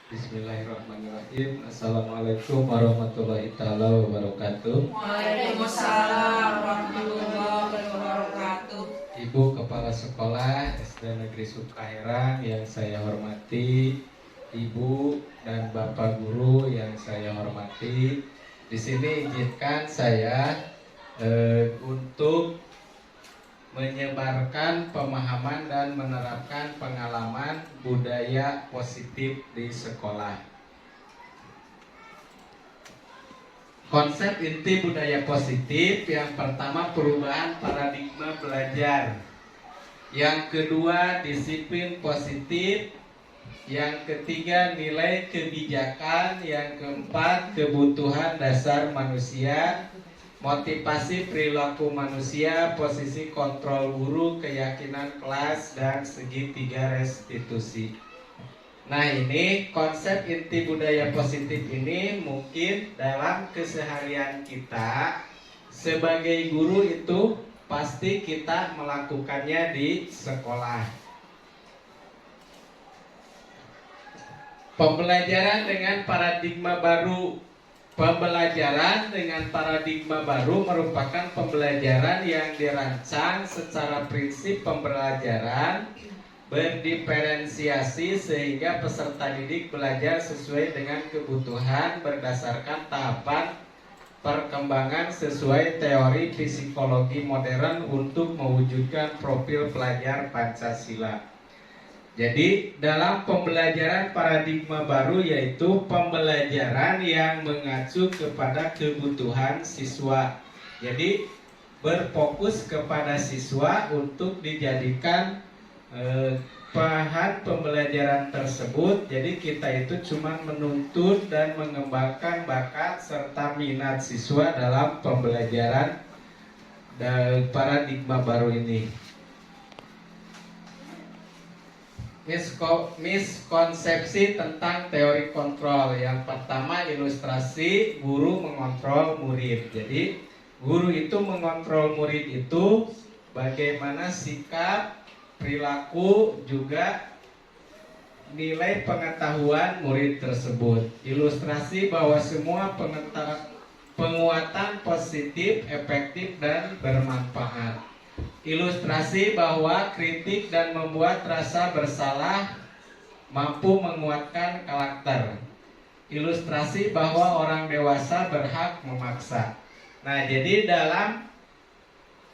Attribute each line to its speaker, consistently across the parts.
Speaker 1: Bismillahirrahmanirrahim. Assalamualaikum warahmatullahi taala wabarakatuh.
Speaker 2: Waalaikumsalam warahmatullahi wabarakatuh.
Speaker 1: Ibu Kepala Sekolah SD Negeri Sukaherang yang saya hormati, Ibu dan Bapak Guru yang saya hormati, di sini izinkan saya untuk menyebarkan pemahaman dan menerapkan pengalaman budaya positif di sekolah. Konsep inti budaya positif yang pertama perubahan paradigma belajar, yang kedua disiplin positif, yang ketiga nilai kebijakan, yang keempat kebutuhan dasar manusia, motivasi perilaku manusia, posisi kontrol guru, keyakinan kelas, dan segitiga restitusi. Nah, ini konsep inti budaya positif ini mungkin dalam keseharian kita sebagai guru itu pasti kita melakukannya di sekolah. Pembelajaran dengan paradigma baru. Pembelajaran dengan paradigma baru merupakan pembelajaran yang dirancang secara prinsip pembelajaran berdiferensiasi sehingga peserta didik belajar sesuai dengan kebutuhan berdasarkan tahapan perkembangan sesuai teori psikologi modern untuk mewujudkan profil pelajar Pancasila. Jadi dalam pembelajaran paradigma baru yaitu pembelajaran yang mengacu kepada kebutuhan siswa. Jadi berfokus kepada siswa untuk dijadikan bahan pembelajaran tersebut. Jadi kita itu cuma menuntut dan mengembangkan bakat serta minat siswa dalam pembelajaran paradigma baru ini. Miskonsepsi tentang teori kontrol. Yang pertama ilustrasi guru mengontrol murid. Jadi guru itu mengontrol murid itu bagaimana sikap, perilaku, juga nilai pengetahuan murid tersebut. Ilustrasi bahwa semua penguatan positif, efektif, dan bermanfaat. Ilustrasi bahwa kritik dan membuat rasa bersalah mampu menguatkan karakter. Ilustrasi bahwa orang dewasa berhak memaksa. Nah, jadi dalam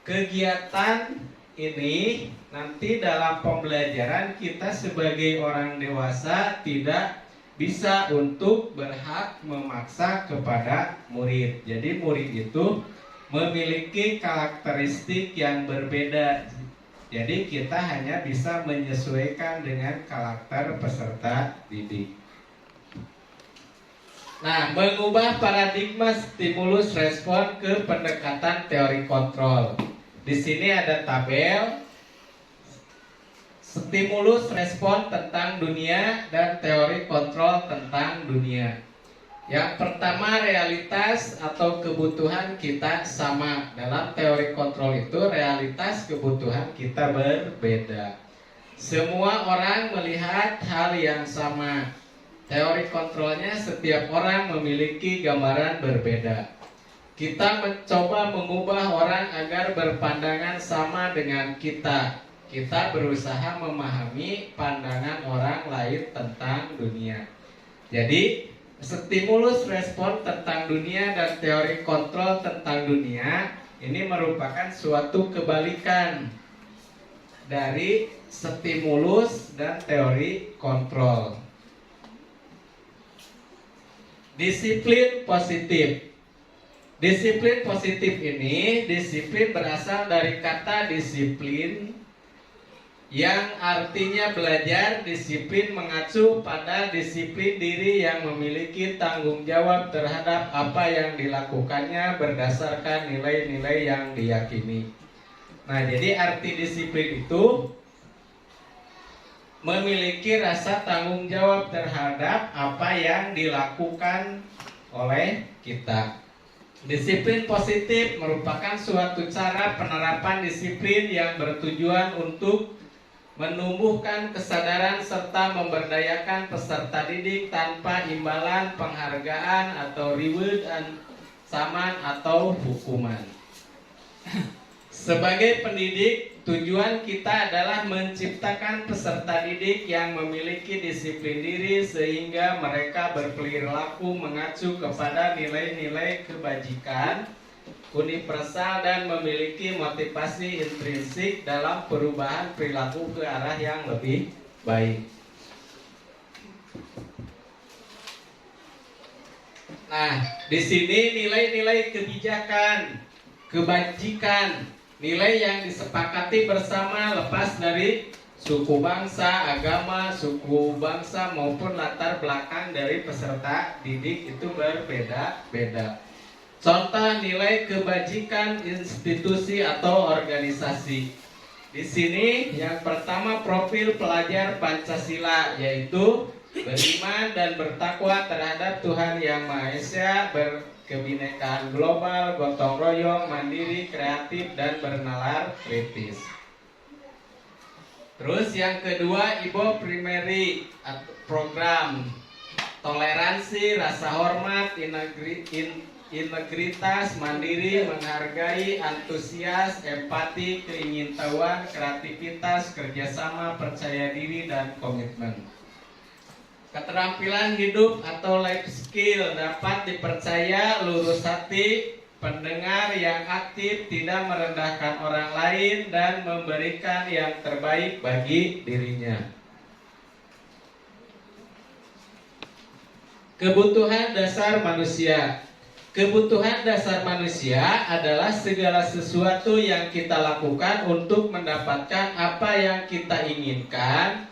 Speaker 1: kegiatan ini nanti dalam pembelajaran kita sebagai orang dewasa tidak bisa untuk berhak memaksa kepada murid. Jadi murid itu memiliki karakteristik yang berbeda. Jadi kita hanya bisa menyesuaikan dengan karakter peserta didik. Nah, mengubah paradigma stimulus respon ke pendekatan teori kontrol. Di sini ada tabel stimulus respon tentang dunia dan teori kontrol tentang dunia. Yang pertama, realitas atau kebutuhan kita sama. Dalam teori kontrol itu realitas kebutuhan kita berbeda. Semua orang melihat hal yang sama. Teori kontrolnya setiap orang memiliki gambaran berbeda. Kita mencoba mengubah orang agar berpandangan sama dengan kita. Kita berusaha memahami pandangan orang lain tentang dunia. Jadi stimulus respon tentang dunia dan teori kontrol tentang dunia ini merupakan suatu kebalikan dari stimulus dan teori kontrol. Disiplin positif. Disiplin positif ini, disiplin berasal dari kata disiplin yang artinya belajar. Disiplin mengacu pada disiplin diri yang memiliki tanggung jawab terhadap apa yang dilakukannya berdasarkan nilai-nilai yang diyakini. Nah, jadi arti disiplin itu memiliki rasa tanggung jawab terhadap apa yang dilakukan oleh kita. Disiplin positif merupakan suatu cara penerapan disiplin yang bertujuan untuk menumbuhkan kesadaran serta memberdayakan peserta didik tanpa imbalan, penghargaan atau reward saman atau hukuman. Sebagai pendidik, tujuan kita adalah menciptakan peserta didik yang memiliki disiplin diri sehingga mereka berperilaku mengacu kepada nilai-nilai kebajikan universal dan memiliki motivasi intrinsik dalam perubahan perilaku ke arah yang lebih baik. Nah, di sini nilai-nilai kebijakan, kebajikan, nilai yang disepakati bersama lepas dari suku bangsa, agama, suku bangsa maupun latar belakang dari peserta didik itu berbeda-beda. Contoh nilai kebajikan institusi atau organisasi. Di sini yang pertama profil pelajar Pancasila, yaitu beriman dan bertakwa terhadap Tuhan Yang Maha Esa, berkebinekaan global, gotong royong, mandiri, kreatif, dan bernalar kritis. Terus yang kedua, IBO Primary program toleransi, rasa hormat, integritas, mandiri, menghargai, antusias, empati, keingintahuan, kreativitas, kerjasama, percaya diri, dan komitmen. Keterampilan hidup atau life skill dapat dipercaya, lurus hati, pendengar yang aktif, tidak merendahkan orang lain, dan memberikan yang terbaik bagi dirinya. Kebutuhan dasar manusia. Kebutuhan dasar manusia adalah segala sesuatu yang kita lakukan untuk mendapatkan apa yang kita inginkan.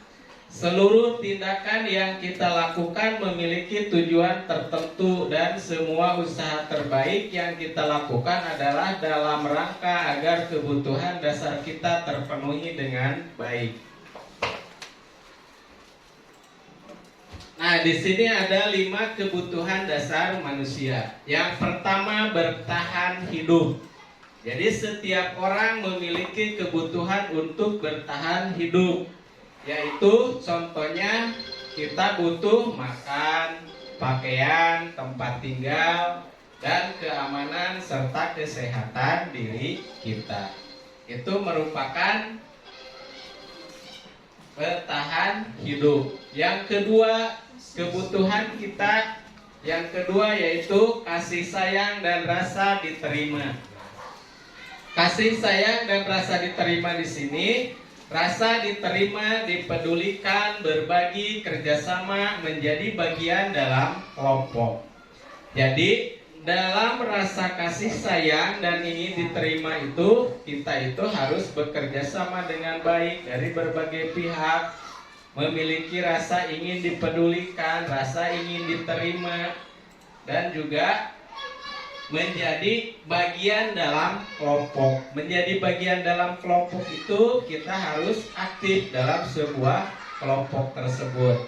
Speaker 1: Seluruh tindakan yang kita lakukan memiliki tujuan tertentu dan semua usaha terbaik yang kita lakukan adalah dalam rangka agar kebutuhan dasar kita terpenuhi dengan baik. Nah, di sini ada 5 kebutuhan dasar manusia. Yang pertama, bertahan hidup. Jadi setiap orang memiliki kebutuhan untuk bertahan hidup, yaitu contohnya kita butuh makan, pakaian, tempat tinggal, dan keamanan serta kesehatan diri kita. Itu merupakan bertahan hidup. Yang kedua, kebutuhan kita yang kedua yaitu kasih sayang dan rasa diterima. Kasih sayang dan rasa diterima di sini, rasa diterima, dipedulikan, berbagi, kerjasama, menjadi bagian dalam kelompok. Jadi dalam rasa kasih sayang dan ingin diterima itu, kita itu harus bekerja sama dengan baik dari berbagai pihak, memiliki rasa ingin dipedulikan, rasa ingin diterima, dan juga menjadi bagian dalam kelompok. Menjadi bagian dalam kelompok itu kita harus aktif dalam sebuah kelompok tersebut.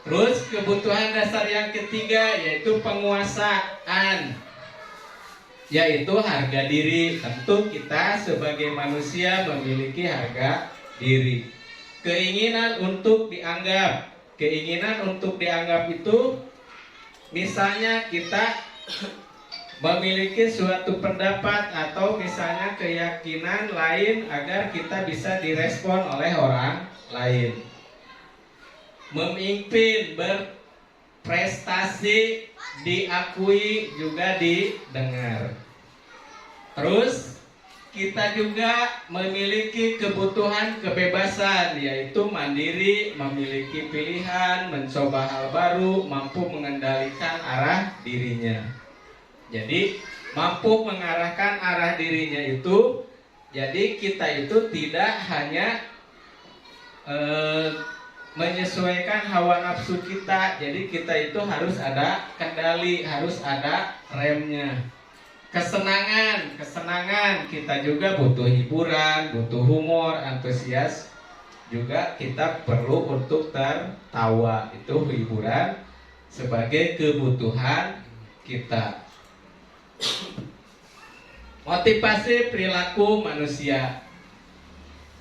Speaker 1: Terus kebutuhan dasar yang ketiga yaitu penguasaan, yaitu harga diri. Tentu kita sebagai manusia memiliki harga diri. Keinginan untuk dianggap. Keinginan untuk dianggap itu misalnya kita memiliki suatu pendapat atau misalnya keyakinan lain agar kita bisa direspon oleh orang lain. Memimpin, berprestasi, diakui, juga didengar. Terus kita juga memiliki kebutuhan kebebasan, yaitu mandiri, memiliki pilihan, mencoba hal baru, mampu mengendalikan arah dirinya. Jadi mampu mengarahkan arah dirinya itu, jadi kita itu tidak hanya menyesuaikan hawa nafsu kita. Jadi kita itu harus ada kendali, harus ada remnya. Kesenangan kita juga butuh hiburan, butuh humor, antusias. Juga kita perlu untuk tertawa. Itu hiburan sebagai kebutuhan kita. Motivasi perilaku manusia.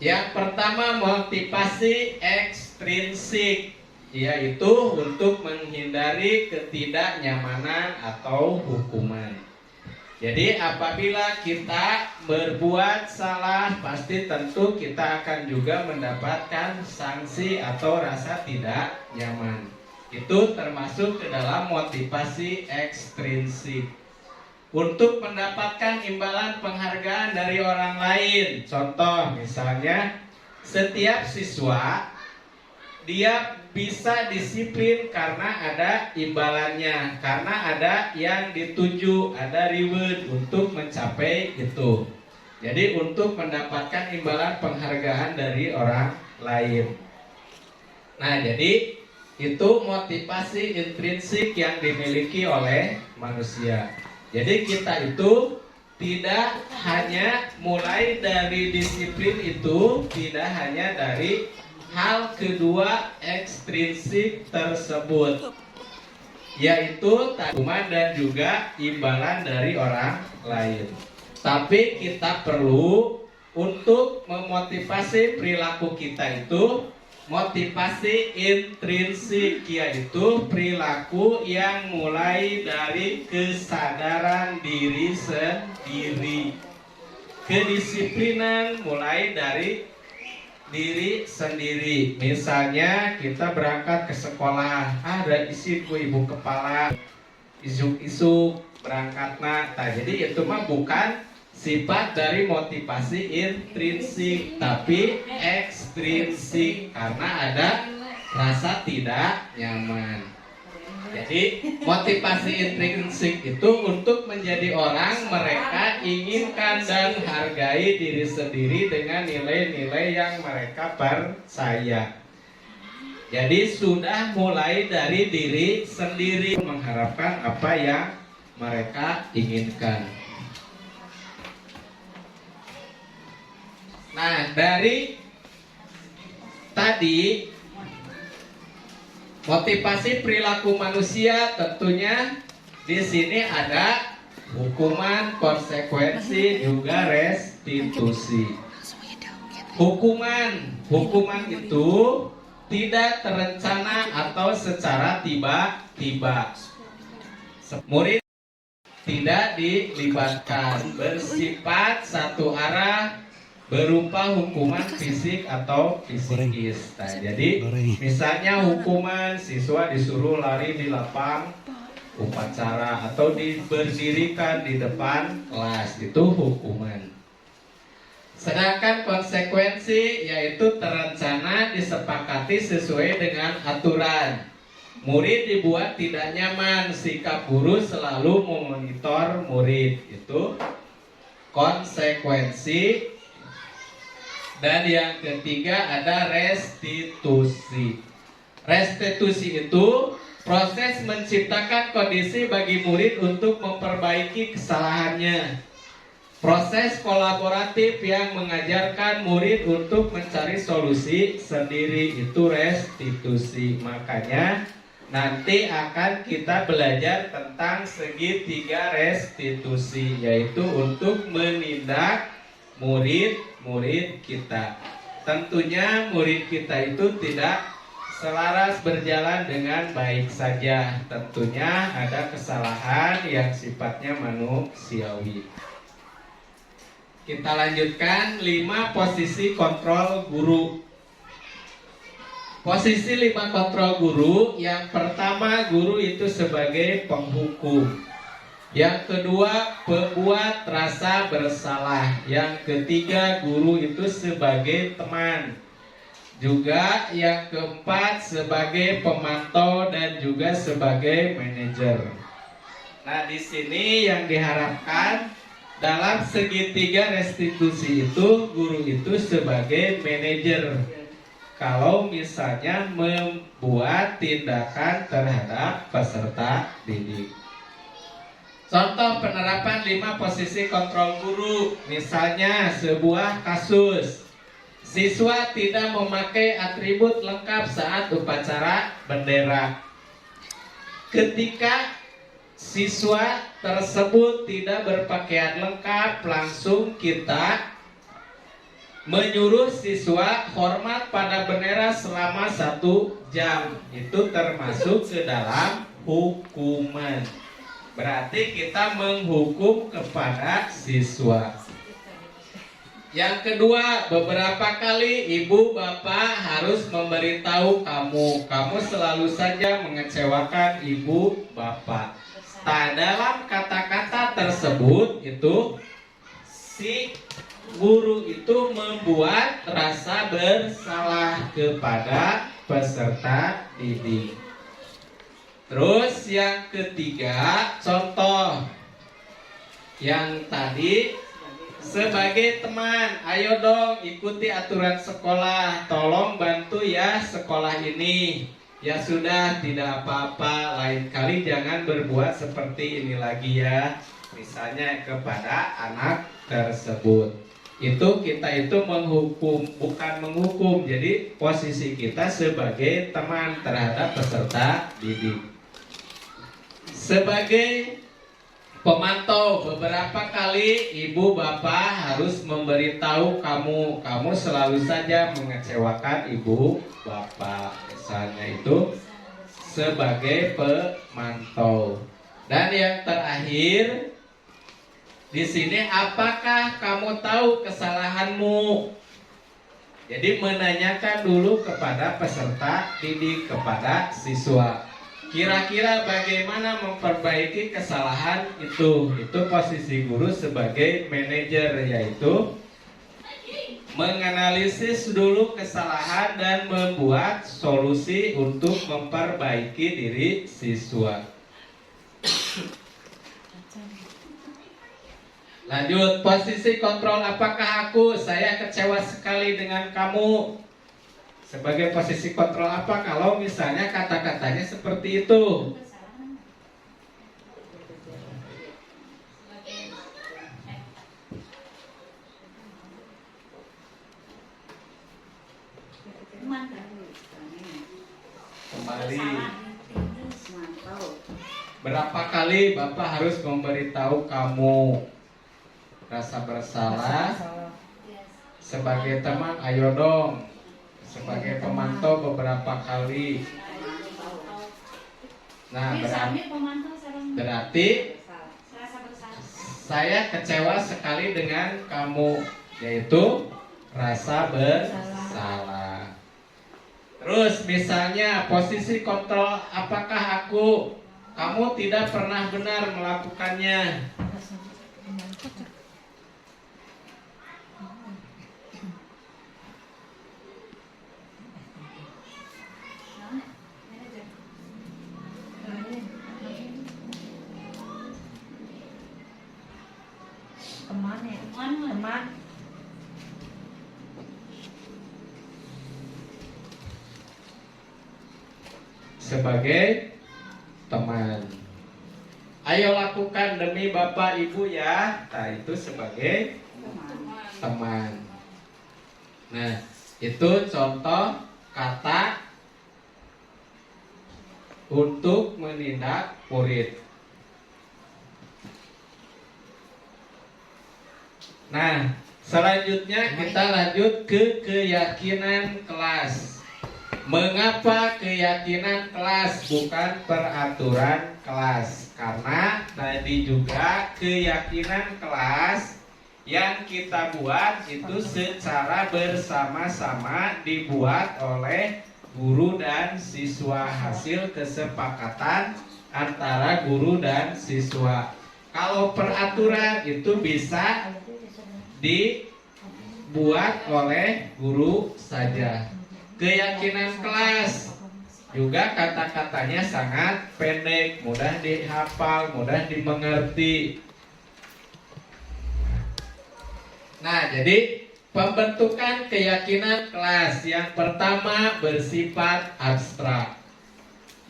Speaker 1: Yang pertama motivasi ekstrinsik, yaitu untuk menghindari ketidaknyamanan atau hukuman. Jadi apabila kita berbuat salah, pasti tentu kita akan juga mendapatkan sanksi atau rasa tidak nyaman. Itu termasuk ke dalam motivasi ekstrinsik. Untuk mendapatkan imbalan penghargaan dari orang lain. Contoh misalnya, setiap siswa dia bisa disiplin karena ada imbalannya, karena ada yang dituju, ada reward untuk mencapai itu. Jadi untuk mendapatkan imbalan penghargaan dari orang lain. Nah, jadi itu motivasi intrinsik yang dimiliki oleh manusia. Jadi kita itu tidak hanya mulai dari disiplin itu, tidak hanya dari hal kedua ekstrinsik tersebut, yaitu hukuman dan juga imbalan dari orang lain. Tapi kita perlu untuk memotivasi perilaku kita itu motivasi intrinsik, yaitu perilaku yang mulai dari kesadaran diri sendiri. Kedisiplinan mulai dari diri sendiri. Misalnya kita berangkat ke sekolah, ada isi ku ibu kepala, isuk-isuk berangkat nah, jadi itu mah bukan sifat dari motivasi intrinsik, tapi ekstrinsik karena ada rasa tidak nyaman. Jadi motivasi intrinsik itu untuk menjadi orang, mereka inginkan dan hargai diri sendiri dengan nilai-nilai yang mereka percaya. Jadi sudah mulai dari diri sendiri mengharapkan apa yang mereka inginkan. Nah, dari tadi motivasi perilaku manusia, tentunya di sini ada hukuman, konsekuensi, juga restitusi. Hukuman itu tidak terencana atau secara tiba-tiba. Murid tidak dilibatkan, bersifat satu arah, berupa hukuman fisik atau psikis. Nah, jadi misalnya hukuman siswa disuruh lari di lapang upacara atau berdirikan di depan kelas, itu hukuman. Sedangkan konsekuensi yaitu terencana, disepakati sesuai dengan aturan. Murid dibuat tidak nyaman, sikap guru selalu memonitor murid, itu konsekuensi. Dan yang ketiga ada restitusi. Restitusi itu proses menciptakan kondisi bagi murid untuk memperbaiki kesalahannya. Proses kolaboratif yang mengajarkan murid untuk mencari solusi sendiri, itu restitusi. Makanya nanti akan kita belajar tentang segitiga restitusi, yaitu untuk menindak murid-murid kita. Tentunya murid kita itu tidak selaras berjalan dengan baik saja. Tentunya ada kesalahan yang sifatnya manusiawi. Kita lanjutkan 5 posisi kontrol guru. Posisi 5 kontrol guru. Yang pertama, guru itu sebagai penghukum. Yang kedua, pembuat rasa bersalah. Yang ketiga, guru itu sebagai teman. Juga yang keempat, sebagai pemantau dan juga sebagai manajer. Nah, di sini yang diharapkan dalam segitiga restitusi itu, guru itu sebagai manajer. Kalau misalnya membuat tindakan terhadap peserta didik. Contoh penerapan 5 posisi kontrol guru. Misalnya sebuah kasus, siswa tidak memakai atribut lengkap saat upacara bendera. Ketika siswa tersebut tidak berpakaian lengkap, langsung kita menyuruh siswa hormat pada bendera selama 1 jam. Itu termasuk ke dalam hukuman. Berarti kita menghukum kepada siswa. Yang kedua, beberapa kali ibu bapak harus memberitahu kamu selalu saja mengecewakan ibu bapak. Nah, dalam kata-kata tersebut itu si guru itu membuat rasa bersalah kepada peserta didik. Terus yang ketiga, contoh yang tadi, sebagai teman, ayo dong ikuti aturan sekolah, tolong bantu ya sekolah ini. Ya sudah, tidak apa-apa, lain kali jangan berbuat seperti ini lagi ya. Misalnya kepada anak tersebut. Itu kita itu menghukum, bukan menghukum. Jadi posisi kita sebagai teman terhadap peserta didik. Sebagai pemantau, beberapa kali ibu bapak harus memberitahu kamu selalu saja mengecewakan ibu bapak. Misalnya itu sebagai pemantau. Dan yang terakhir di sini, apakah kamu tahu kesalahanmu? Jadi menanyakan dulu kepada peserta didik, kepada siswa. Kira-kira bagaimana memperbaiki kesalahan itu? Itu posisi guru sebagai manajer, yaitu menganalisis dulu kesalahan dan membuat solusi untuk memperbaiki diri siswa. Lanjut, posisi kontrol. Apakah saya kecewa sekali dengan kamu? Sebagai posisi kontrol apa kalau misalnya kata-katanya seperti itu? Kembali. Berapa kali Bapak harus memberitahu kamu rasa bersalah? Sebagai teman, ayo dong. Sebagai pemantau beberapa kali. Nah, berarti saya kecewa sekali dengan kamu, yaitu rasa bersalah. Terus misalnya posisi kontrol, apakah kamu tidak pernah benar melakukannya?
Speaker 2: Teman.
Speaker 1: Sebagai teman, ayo lakukan demi bapak ibu ya. Nah, itu sebagai teman. Nah, itu contoh kata untuk menindak murid. Nah, selanjutnya kita lanjut ke keyakinan kelas. Mengapa keyakinan kelas bukan peraturan kelas? Karena tadi juga keyakinan kelas yang kita buat itu secara bersama-sama dibuat oleh guru dan siswa, hasil kesepakatan antara guru dan siswa. Kalau peraturan itu bisa dibuat oleh guru saja. Keyakinan kelas juga kata-katanya sangat pendek, mudah dihafal, mudah dimengerti. Nah, jadi pembentukan keyakinan kelas yang pertama bersifat abstrak.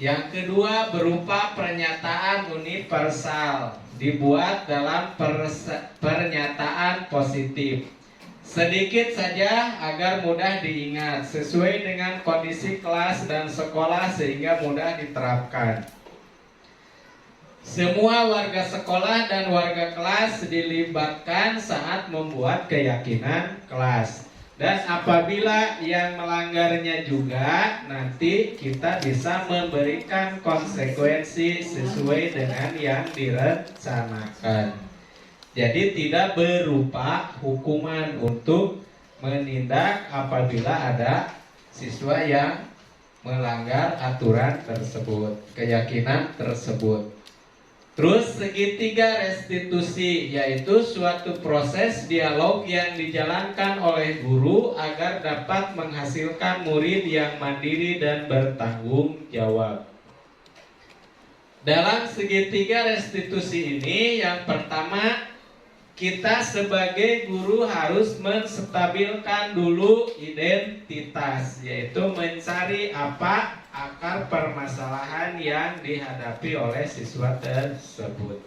Speaker 1: Yang kedua berupa pernyataan universal, dibuat dalam pernyataan positif. Sedikit saja agar mudah diingat, sesuai dengan kondisi kelas dan sekolah sehingga mudah diterapkan. Semua warga sekolah dan warga kelas dilibatkan saat membuat keyakinan kelas. Dan apabila yang melanggarnya juga, nanti kita bisa memberikan konsekuensi sesuai dengan yang direncanakan. Jadi tidak berupa hukuman untuk menindak apabila ada siswa yang melanggar aturan tersebut, keyakinan tersebut. Terus segitiga restitusi, yaitu suatu proses dialog yang dijalankan oleh guru agar dapat menghasilkan murid yang mandiri dan bertanggung jawab. Dalam segitiga restitusi ini, yang pertama, kita sebagai guru harus menstabilkan dulu identitas, yaitu mencari apa akar permasalahan yang dihadapi oleh siswa tersebut.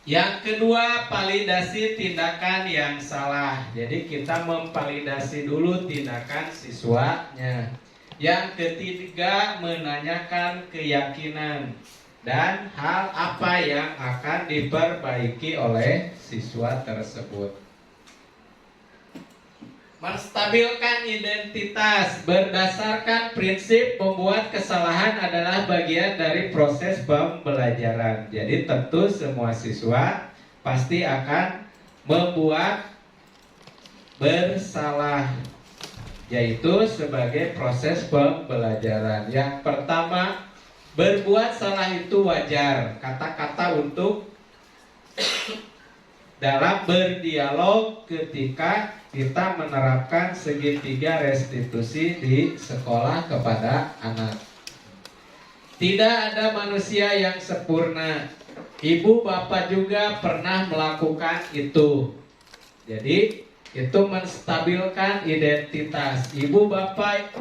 Speaker 1: Yang kedua, validasi tindakan yang salah. Jadi kita memvalidasi dulu tindakan siswanya. Yang ketiga, menanyakan keyakinan dan hal apa yang akan diperbaiki oleh siswa tersebut. Menstabilkan identitas berdasarkan prinsip membuat kesalahan adalah bagian dari proses pembelajaran. Jadi tentu semua siswa pasti akan membuat bersalah, yaitu sebagai proses pembelajaran. Yang pertama, berbuat salah itu wajar. Kata-kata untuk dalam berdialog ketika kita menerapkan segitiga restitusi di sekolah kepada anak. Tidak ada manusia yang sempurna. Ibu bapak juga pernah melakukan itu. Jadi itu menstabilkan identitas. Ibu bapak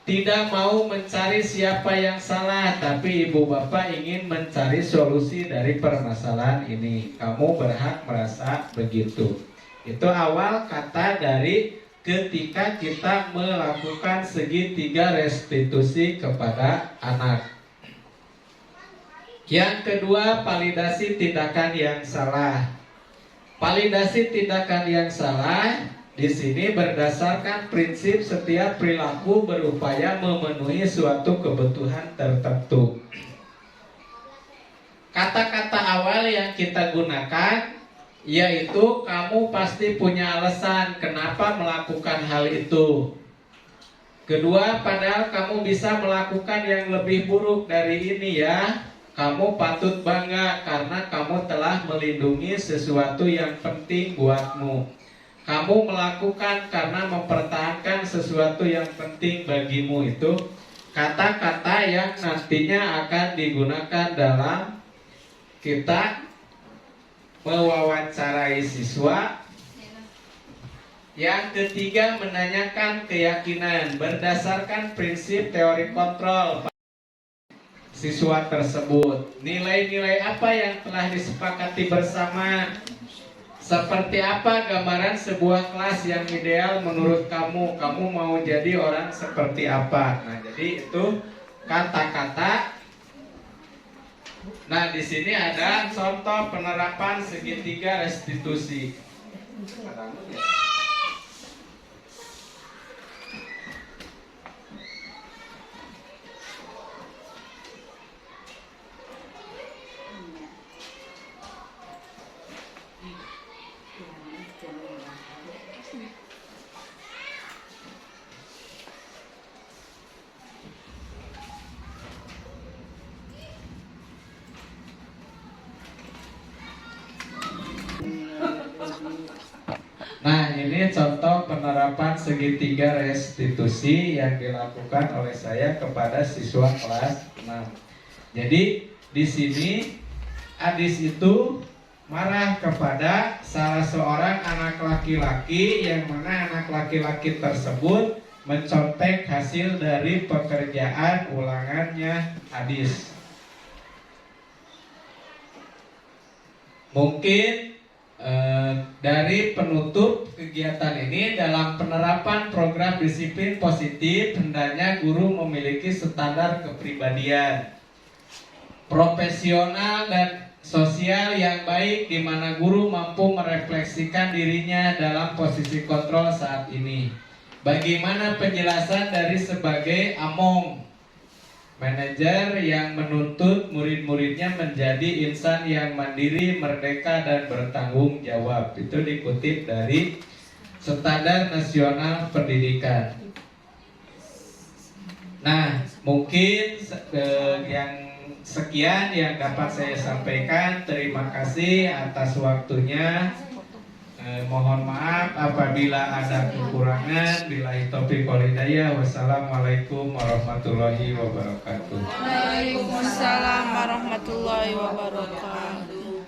Speaker 1: tidak mau mencari siapa yang salah, tapi ibu bapak ingin mencari solusi dari permasalahan ini. Kamu berhak merasa begitu. Itu awal kata dari ketika kita melakukan segitiga restitusi kepada anak. Yang kedua, validasi tindakan yang salah. Validasi tindakan yang salah di sini berdasarkan prinsip setiap perilaku berupaya memenuhi suatu kebutuhan tertentu. Kata-kata awal yang kita gunakan yaitu kamu pasti punya alasan kenapa melakukan hal itu. Kedua, padahal kamu bisa melakukan yang lebih buruk dari ini ya. Kamu patut bangga karena kamu telah melindungi sesuatu yang penting buatmu. Kamu melakukan karena mempertahankan sesuatu yang penting bagimu. Itu kata-kata yang nantinya akan digunakan dalam kita mewawancarai siswa. Yang ketiga, menanyakan keyakinan berdasarkan prinsip teori kontrol siswa tersebut. Nilai-nilai apa yang telah disepakati bersama? Seperti apa gambaran sebuah kelas yang ideal menurut kamu? Kamu mau jadi orang seperti apa? Nah, jadi itu kata-kata. Nah, di sini ada contoh penerapan segitiga restitusi. Nah, ini contoh penerapan segitiga restitusi yang dilakukan oleh saya kepada siswa kelas 6. Jadi di sini Adis itu marah kepada salah seorang anak laki-laki, yang mana anak laki-laki tersebut mencontek hasil dari pekerjaan ulangannya Adis. Mungkin dari penutup kegiatan ini, dalam penerapan program disiplin positif, hendaknya guru memiliki standar kepribadian profesional dan sosial yang baik di mana guru mampu merefleksikan dirinya dalam posisi kontrol saat ini. Bagaimana penjelasan dari sebagai Among, manajer yang menuntut murid-muridnya menjadi insan yang mandiri, merdeka, dan bertanggung jawab. Itu dikutip dari Standar Nasional Pendidikan. Nah, mungkin yang sekian yang dapat saya sampaikan. Terima kasih atas waktunya. Mohon maaf apabila ada kekurangan. Billahi taufiq wal hidayah. Wassalamualaikum warahmatullahi wabarakatuh.
Speaker 2: Waalaikumsalam warahmatullahi wabarakatuh.